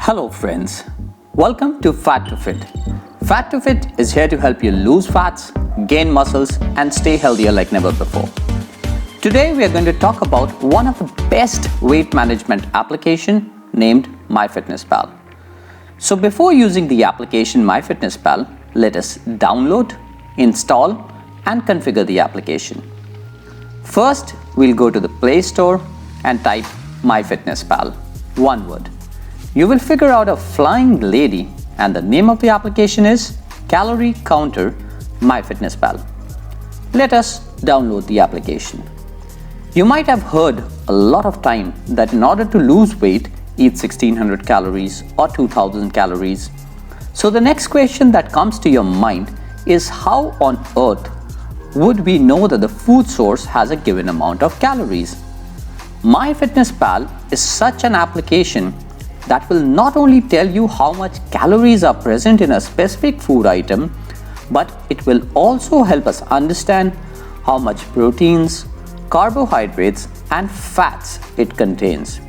Hello friends, welcome to Fat to Fit. Fat to Fit is here to help you lose fats, gain muscles and stay healthier like never before. Today we are going to talk about one of the best weight management application named MyFitnesspal. So before using the application MyFitnesspal, let us download, install and configure the application. First, we'll go to the Play Store and type MyFitnesspal, one word. You will figure out a flying lady and the name of the application is Calorie Counter MyFitnesspal. Let us download the application. You might have heard a lot of time that in order to lose weight, eat 1600 calories or 2000 calories. So the next question that comes to your mind is how on earth would we know that the food source has a given amount of calories? MyFitnesspal is such an application that will not only tell you how much calories are present in a specific food item, but it will also help us understand how much proteins, carbohydrates and fats it contains.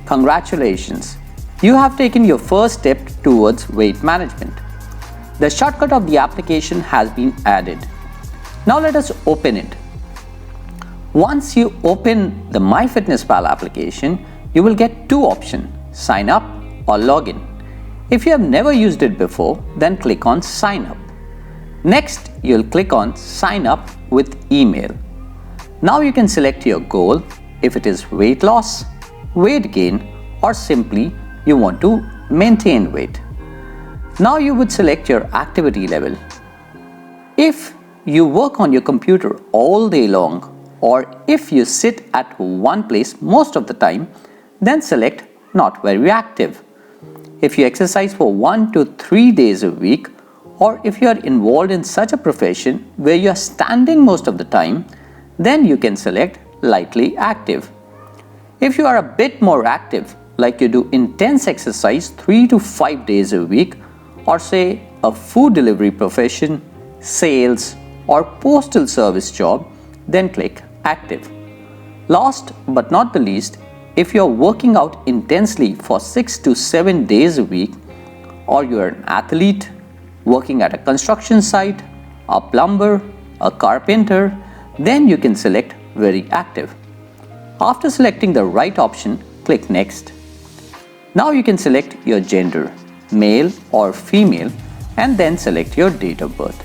Congratulations! You have taken your first step towards weight management. The shortcut of the application has been added. Now let us open it. Once you open the MyFitnesspal application, you will get two options. Sign up or log in. If you have never used it before, then click on sign up. Next, you'll click on sign up with email. Now you can select your goal, if it is weight loss, weight gain, or simply you want to maintain weight. Now you would select your activity level. If you work on your computer all day long, or if you sit at one place most of the time, then select not very active. If you exercise for 1 to 3 days a week, or if you are involved in such a profession where you are standing most of the time, then you can select lightly active. If you are a bit more active, like you do intense exercise 3 to 5 days a week, or say a food delivery profession, sales, or postal service job, then click active. Last but not the least, if you are working out intensely for 6 to 7 days a week, or you are an athlete working at a construction site, a plumber, a carpenter, then you can select very active. After selecting the right option, click next. Now you can select your gender, male or female, and then select your date of birth.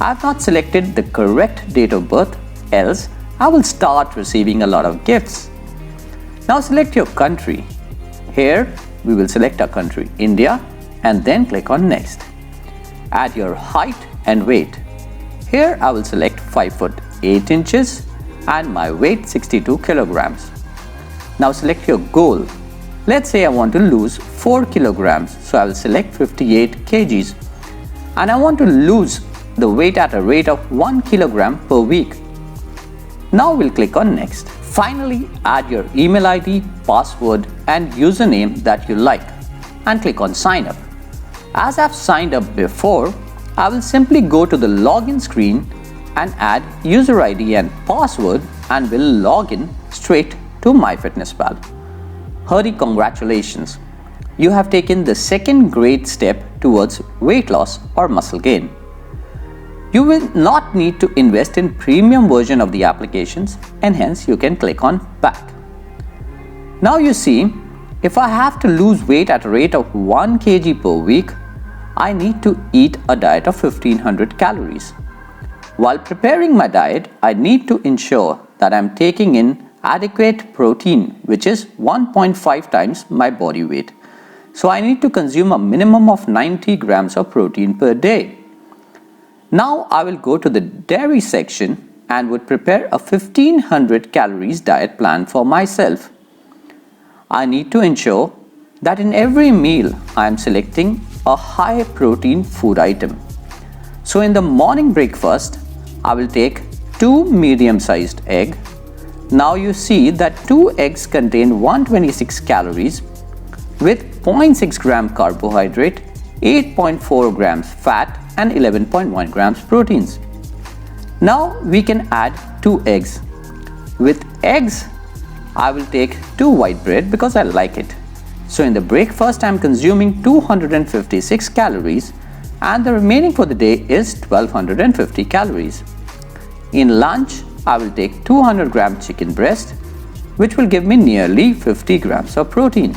I have not selected the correct date of birth, else I will start receiving a lot of gifts. Now select your country. Here we will select our country, India, and then click on next. Add your height and weight. Here I will select 5 foot 8 inches and my weight 62 kilograms. Now select your goal. Let's say I want to lose 4 kilograms, so I will select 58 kgs. And I want to lose the weight at a rate of 1 kilogram per week. Now we'll click on next. Finally, add your email ID, password and username that you like and click on sign up. As I've signed up before, I will simply go to the login screen and add user ID and password and will log in straight to MyFitnesspal. Hurry, congratulations! You have taken the second great step towards weight loss or muscle gain. You will not need to invest in premium version of the applications and hence you can click on back. Now you see, if I have to lose weight at a rate of 1 kg per week, I need to eat a diet of 1500 calories. While preparing my diet, I need to ensure that I am taking in adequate protein, which is 1.5 times my body weight. So I need to consume a minimum of 90 grams of protein per day. Now I will go to the dairy section and would prepare a 1500 calories diet plan for myself. I need to ensure that in every meal I am selecting a high protein food item. So in the morning breakfast, I will take 2 medium-sized eggs. Now you see that 2 eggs contain 126 calories with 0.6 gram carbohydrate, 8.4 grams fat and 11.1 grams proteins. Now we can add 2 eggs. With eggs, I will take 2 white bread because I like it. So in the breakfast, I'm consuming 256 calories and the remaining for the day is 1250 calories. In lunch, I will take 200 gram chicken breast, which will give me nearly 50 grams of protein.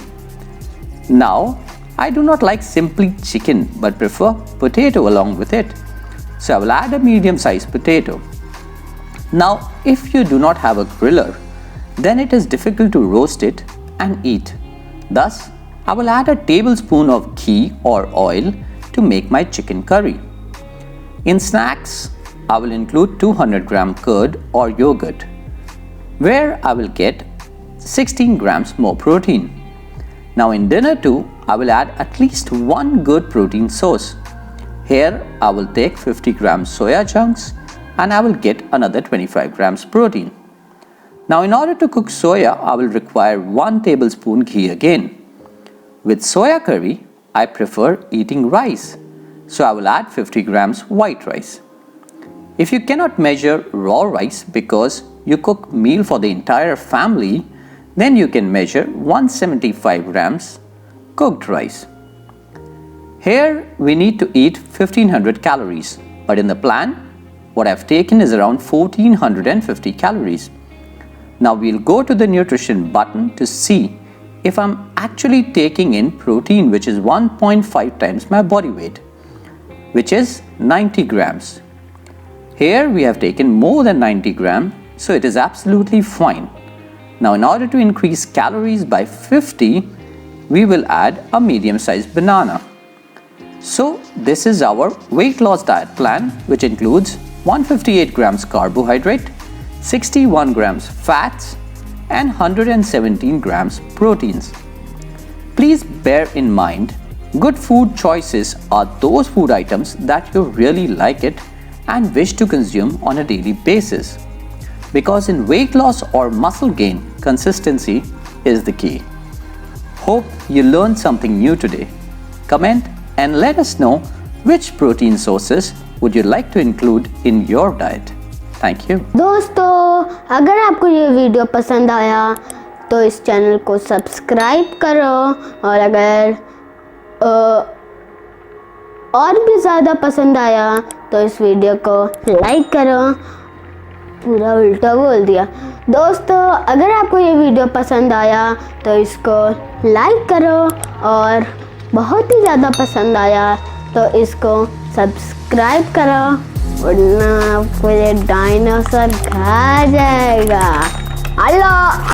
Now, I do not like simply chicken but prefer potato along with it. So I will add a medium-sized potato. Now, if you do not have a griller, then it is difficult to roast it and eat. Thus, I will add a tablespoon of ghee or oil to make my chicken curry. In snacks, I will include 200 gram curd or yogurt, where I will get 16 grams more protein. Now in dinner too, I will add at least one good protein source. Here I will take 50 grams soya chunks and I will get another 25 grams protein. Now in order to cook soya, I will require 1 tablespoon ghee again. With soya curry, I prefer eating rice, so I will add 50 grams white rice. If you cannot measure raw rice because you cook meal for the entire family, then you can measure 175 grams cooked rice. Here we need to eat 1500 calories, but in the plan, what I've taken is around 1450 calories. Now we'll go to the nutrition button to see if I'm actually taking in protein, which is 1.5 times my body weight, which is 90 grams. Here we have taken more than 90 grams, so it is absolutely fine. Now in order to increase calories by 50, we will add a medium-sized banana. So this is our weight loss diet plan, which includes 158 grams carbohydrate, 61 grams fats, and 117 grams proteins. Please bear in mind, good food choices are those food items that you really like it and wish to consume on a daily basis. Because in weight loss or muscle gain, consistency is the key. Hope you learned something new today. Comment and let us know which protein sources would you like to include in your diet. Thank you. दोस्तों, अगर आपको ये video पसंद आया तो इस channel को subscribe करो और अगर और भी ज़्यादा पसंद आया तो इस वीडियो को लाइक करो। पूरा उल्टा बोल दिया। दोस्तों, अगर आपको ये वीडियो पसंद आया तो इसको लाइक करो और बहुत ही ज़्यादा पसंद आया तो इसको सब्सक्राइब करो, वरना आपको ये डायनासोर खा जाएगा। अल्लाह।